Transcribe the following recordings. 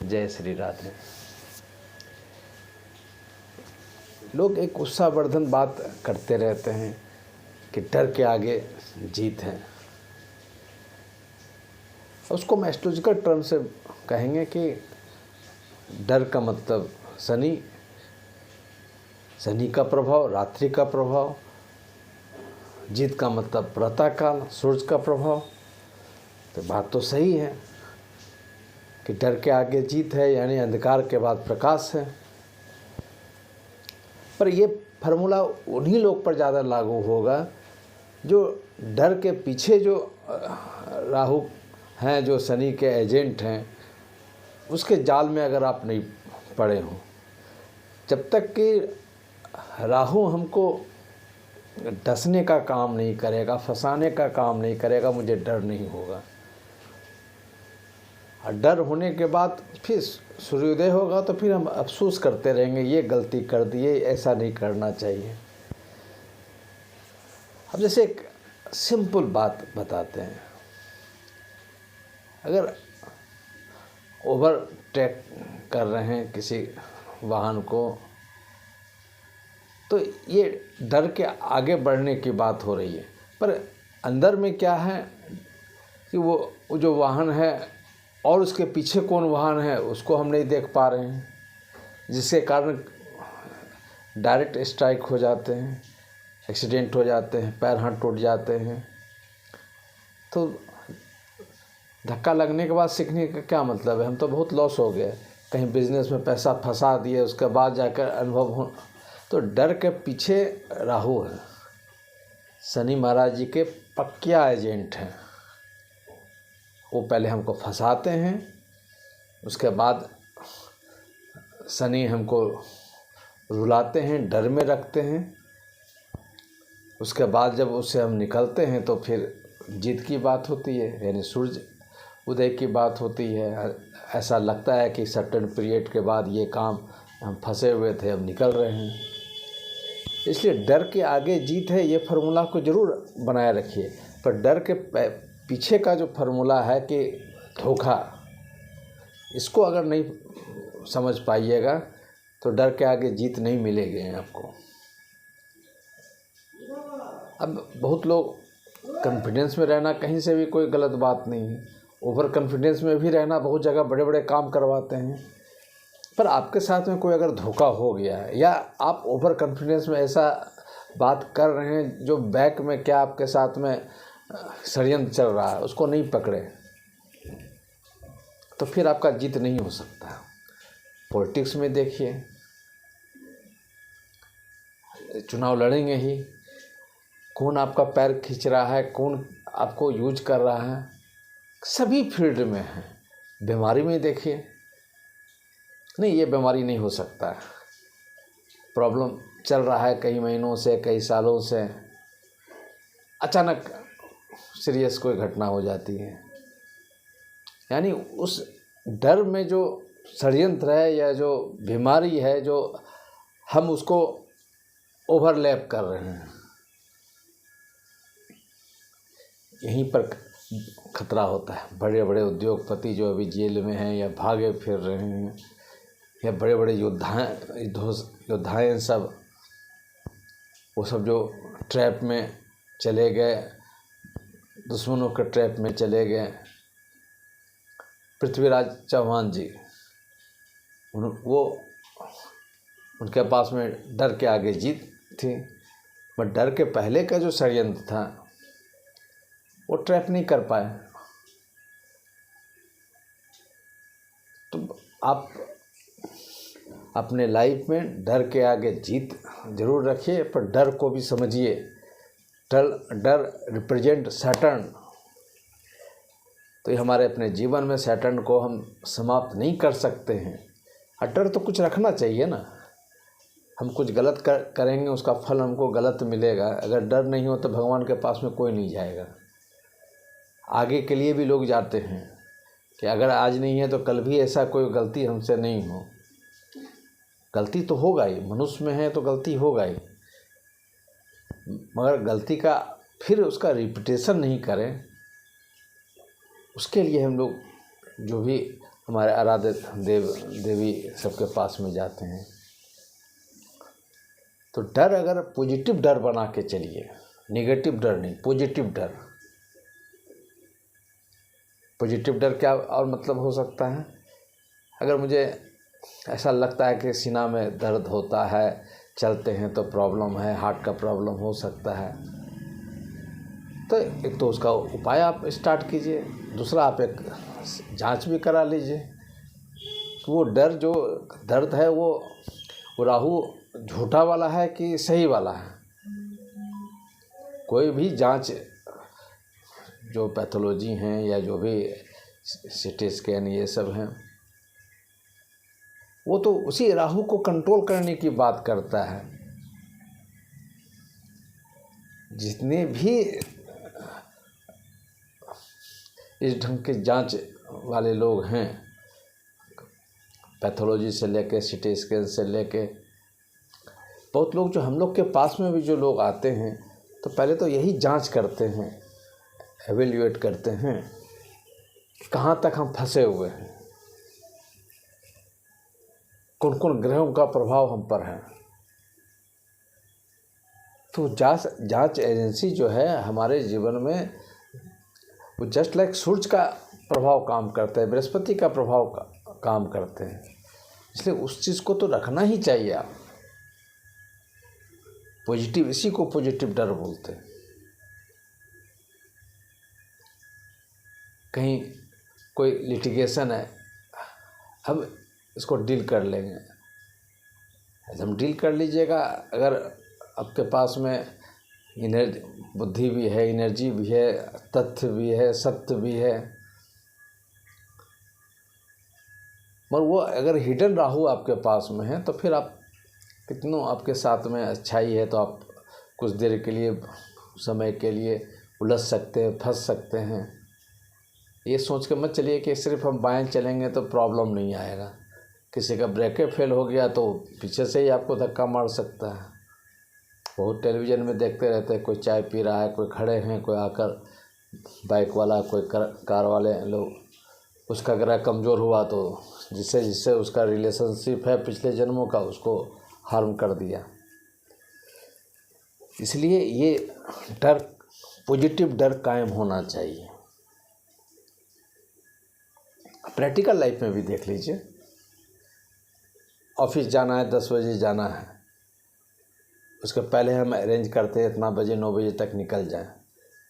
जय श्री राधे। लोग एक उत्साहवर्धन बात करते रहते हैं कि डर के आगे जीत है। उसको हम एस्ट्रोलॉजिकल टर्म से कहेंगे कि डर का मतलब शनि का प्रभाव, रात्रि का प्रभाव। जीत का मतलब प्रातःकाल, सूरज का प्रभाव। तो बात तो सही है कि डर के आगे जीत है, यानी अंधकार के बाद प्रकाश है। पर ये फार्मूला उन्हीं लोग पर ज़्यादा लागू होगा जो डर के पीछे जो राहु हैं, जो शनि के एजेंट हैं, उसके जाल में अगर आप नहीं पड़े हों। जब तक कि राहु हमको डसने का काम नहीं करेगा, फंसाने का काम नहीं करेगा, मुझे डर नहीं होगा। और डर होने के बाद फिर सूर्योदय होगा तो फिर हम अफसोस करते रहेंगे, ये गलती कर दी, ये ऐसा नहीं करना चाहिए। अब जैसे एक सिंपल बात बताते हैं, अगर ओवरटेक कर रहे हैं किसी वाहन को, तो ये डर के आगे बढ़ने की बात हो रही है। पर अंदर में क्या है कि वो जो वाहन है और उसके पीछे कौन वाहन है उसको हम नहीं देख पा रहे हैं, जिसके कारण डायरेक्ट स्ट्राइक हो जाते हैं, एक्सीडेंट हो जाते हैं, पैर हाथ टूट जाते हैं। तो धक्का लगने के बाद सीखने का क्या मतलब है? हम तो बहुत लॉस हो गए, कहीं बिजनेस में पैसा फंसा दिए, उसके बाद जाकर अनुभव हो। तो डर के पीछे राहु है, शनि महाराज जी के पक्का एजेंट हैं। वो पहले हमको फंसाते हैं, उसके बाद शनि हमको रुलाते हैं, डर में रखते हैं। उसके बाद जब उससे हम निकलते हैं तो फिर जीत की बात होती है, यानी सूरज उदय की बात होती है। ऐसा लगता है कि सर्टेन पीरियड के बाद ये काम हम फंसे हुए थे, अब निकल रहे हैं। इसलिए डर के आगे जीत है, ये फार्मूला को ज़रूर बनाए रखिए। पर डर के पीछे का जो फार्मूला है कि धोखा, इसको अगर नहीं समझ पाइएगा तो डर के आगे जीत नहीं मिलेगी आपको। अब बहुत लोग कॉन्फिडेंस में रहना कहीं से भी कोई गलत बात नहीं है, ओवर कॉन्फिडेंस में भी रहना बहुत जगह बड़े बड़े काम करवाते हैं। पर आपके साथ में कोई अगर धोखा हो गया है, या आप ओवर कॉन्फिडेंस में ऐसा बात कर रहे हैं जो बैक में क्या आपके साथ में षड्यंत्र चल रहा है, उसको नहीं पकड़े, तो फिर आपका जीत नहीं हो सकता। पॉलिटिक्स में देखिए, चुनाव लड़ेंगे ही, कौन आपका पैर खींच रहा है, कौन आपको यूज कर रहा है, सभी फील्ड में है। बीमारी में देखिए, नहीं ये बीमारी नहीं हो सकता, प्रॉब्लम चल रहा है कई महीनों से, कई सालों से, अचानक सीरियस कोई घटना हो जाती है। यानी उस डर में जो षड्यंत्र है या जो बीमारी है, जो हम उसको ओवरलैप कर रहे हैं, यहीं पर खतरा होता है। बड़े बड़े उद्योगपति जो अभी जेल में हैं या भागे फिर रहे हैं, या बड़े बड़े योद्धाएँ सब, वो सब जो ट्रैप में चले गए, दुश्मनों के ट्रैप में चले गए। पृथ्वीराज चौहान जी, वो उनके पास में डर के आगे जीत थी, पर डर के पहले का जो षड्यंत्र था वो ट्रैप नहीं कर पाए। तो आप अपने लाइफ में डर के आगे जीत जरूर रखिए, पर डर को भी समझिए। डर रिप्रेजेंट सैटर्न, तो ये हमारे अपने जीवन में सैटर्न को हम समाप्त नहीं कर सकते हैं। और डर तो कुछ रखना चाहिए ना, हम कुछ गलत करेंगे, उसका फल हमको गलत मिलेगा। अगर डर नहीं हो तो भगवान के पास में कोई नहीं जाएगा। आगे के लिए भी लोग जाते हैं कि अगर आज नहीं है तो कल भी ऐसा कोई गलती हमसे नहीं हो। गलती तो होगा ही, मनुष्य में है तो गलती होगा ही, मगर गलती का फिर उसका रिपीटेशन नहीं करें। उसके लिए हम लोग जो भी हमारे आराध्य देव देवी सबके पास में जाते हैं। तो डर अगर पॉजिटिव डर बना के चलिए, नेगेटिव डर नहीं, पॉजिटिव डर। पॉजिटिव डर क्या और मतलब हो सकता है? अगर मुझे ऐसा लगता है कि सीना में दर्द होता है, चलते हैं तो प्रॉब्लम है, हार्ट का प्रॉब्लम हो सकता है, तो एक तो उसका उपाय आप स्टार्ट कीजिए, दूसरा आप एक जांच भी करा लीजिए। वो डर जो दर्द है वो राहु झूठा वाला है कि सही वाला है। कोई भी जांच जो पैथोलॉजी हैं या जो भी सीटी स्कैन ये सब हैं, वो तो उसी राहु को कंट्रोल करने की बात करता है। जितने भी इस ढंग के जांच वाले लोग हैं, पैथोलॉजी से लेके सीटी स्कैन से लेके, बहुत लोग जो हम लोग के पास में भी जो लोग आते हैं, तो पहले तो यही जांच करते हैं, एवेल्यूएट करते हैं कहाँ तक हम फंसे हुए हैं, कौन कौन ग्रहों का प्रभाव हम पर है। तो जांच एजेंसी जो है हमारे जीवन में, वो जस्ट लाइक सूरज का प्रभाव काम करता है, बृहस्पति का प्रभाव काम करते हैं। इसलिए उस चीज़ को तो रखना ही चाहिए आप। पॉजिटिव, इसी को पॉजिटिव डर बोलते हैं। कहीं कोई लिटिगेशन है, अब इसको डील कर लेंगे, हम डील कर लीजिएगा। अगर आपके पास में बुद्धि भी है, एनर्जी भी है, तथ्य भी है, सत्य भी है, मगर वो अगर हिडन राहु आपके पास में है, तो फिर आप कितनों आपके साथ में अच्छाई है, तो आप कुछ देर के लिए, समय के लिए उलझ सकते हैं, फंस सकते हैं। ये सोच के मत चलिए कि सिर्फ हम बाएं चलेंगे तो प्रॉब्लम नहीं आएगा। किसी का ब्रेक फेल हो गया तो पीछे से ही आपको धक्का मार सकता है। बहुत टेलीविज़न में देखते रहते हैं, कोई चाय पी रहा है, कोई खड़े हैं, कोई आकर बाइक वाला, कोई कार वाले लोग, उसका ग्रह कमज़ोर हुआ तो जिससे उसका रिलेशनशिप है पिछले जन्मों का, उसको हार्म कर दिया। इसलिए ये डर, पॉजिटिव डर कायम होना चाहिए। प्रैक्टिकल लाइफ में भी देख लीजिए, ऑफिस जाना है, 10 बजे जाना है, उसके पहले हम अरेंज करते हैं इतना बजे 9 बजे तक निकल जाए,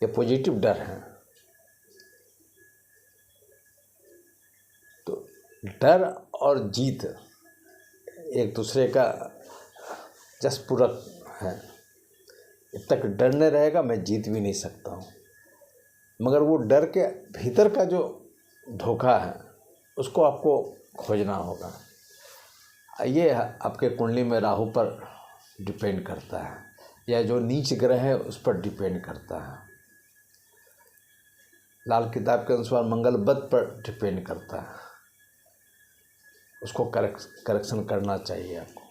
ये पॉजिटिव डर है। तो डर और जीत एक दूसरे का जस्ट पूरक है। जब तक डर नहीं रहेगा मैं जीत भी नहीं सकता हूँ, मगर वो डर के भीतर का जो धोखा है उसको आपको खोजना होगा। ये आपके कुंडली में राहु पर डिपेंड करता है, या जो नीच ग्रह है उस पर डिपेंड करता है। लाल किताब के अनुसार मंगल बुध पर डिपेंड करता है, उसको करेक्शन करना चाहिए आपको।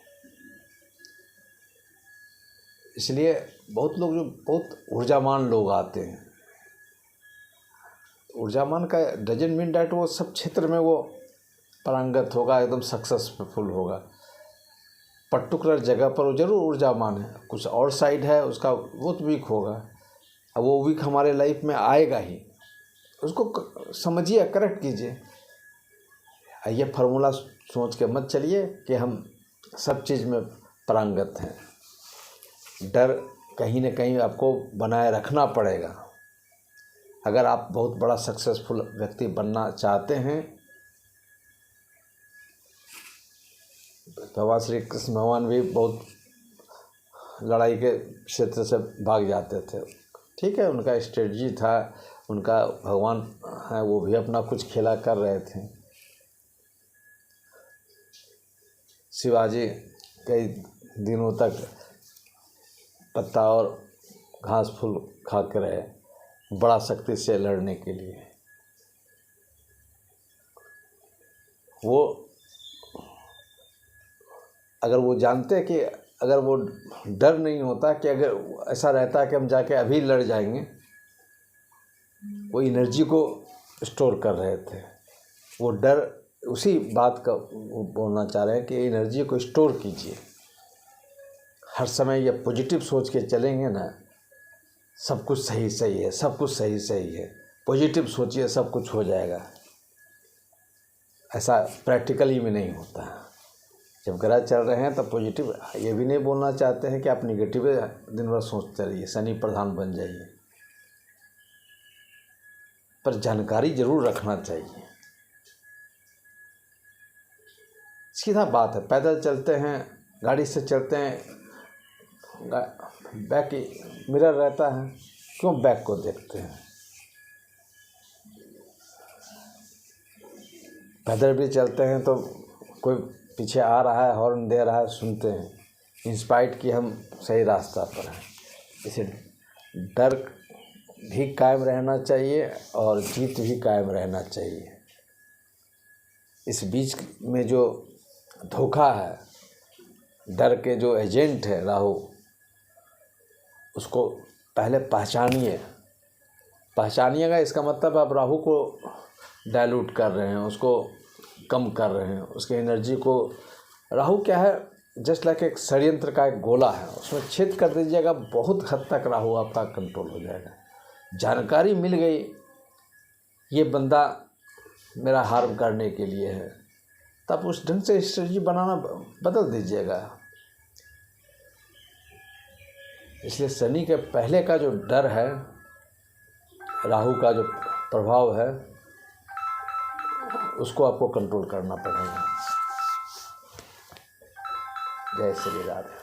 इसलिए बहुत लोग जो बहुत ऊर्जावान लोग आते हैं, ऊर्जावान का डजंट मीन डैट वो सब क्षेत्र में वो पारंगत होगा, एकदम सक्सेसफुल होगा। पर्टिकुलर जगह पर वो जरूर ऊर्जावान है, कुछ और साइड है उसका वो तो वीक होगा। अब वो वीक हमारे लाइफ में आएगा ही, उसको समझिए, करेक्ट कीजिए। ये फार्मूला सोच के मत चलिए कि हम सब चीज़ में पारंगत हैं। डर कहीं ना कहीं आपको बनाए रखना पड़ेगा। अगर आप बहुत बड़ा सक्सेसफुल व्यक्ति बनना चाहते हैं, भगवान श्री कृष्ण भगवान भी बहुत लड़ाई के क्षेत्र से भाग जाते थे, ठीक है, उनका स्ट्रेटजी था, उनका भगवान है, वो भी अपना कुछ खेला कर रहे थे। शिवाजी कई दिनों तक पत्ता और घास फूल खा के रहे, बड़ा शक्ति से लड़ने के लिए। वो अगर वो जानते कि अगर वो डर नहीं होता, कि अगर ऐसा रहता कि हम जाके अभी लड़ जाएंगे, वो एनर्जी को स्टोर कर रहे थे। वो डर उसी बात का वो बोलना चाह रहे हैं कि एनर्जी को स्टोर कीजिए। हर समय ये पॉजिटिव सोच के चलेंगे ना, सब कुछ सही सही है, सब कुछ सही सही है, पॉजिटिव सोचिए सब कुछ हो जाएगा। ऐसा प्रैक्टिकली में नहीं होता है। जब ग्रह चल रहे हैं तब पॉजिटिव, ये भी नहीं बोलना चाहते हैं कि आप निगेटिव दिन भर सोचते रहिए, शनि प्रधान बन जाइए, पर जानकारी जरूर रखना चाहिए। सीधा बात है, पैदल चलते हैं, गाड़ी से चलते हैं, बैक मिरर रहता है, क्यों बैक को देखते हैं? पैदल भी चलते हैं तो कोई पीछे आ रहा है, हॉर्न दे रहा है, सुनते हैं, इंस्पाइट कि हम सही रास्ता पर हैं। इसे डर भी कायम रहना चाहिए और जीत भी कायम रहना चाहिए। इस बीच में जो धोखा है, डर के जो एजेंट है राहु, उसको पहले पहचानिएगा। इसका मतलब आप राहु को डाइल्यूट कर रहे हैं, उसको कम कर रहे हैं, उसके एनर्जी को। राहु क्या है, जस्ट लाइक एक षड्यंत्र का एक गोला है, उसमें छेद कर दीजिएगा, बहुत हद तक राहु आपका कंट्रोल हो जाएगा। जानकारी मिल गई ये बंदा मेरा हार्म करने के लिए है, तब उस ढंग से स्ट्रेटजी बनाना बदल दीजिएगा। इसलिए शनि के पहले का जो डर है, राहु का जो प्रभाव है, उसको आपको कंट्रोल करना पड़ेगा। जय श्री राधे।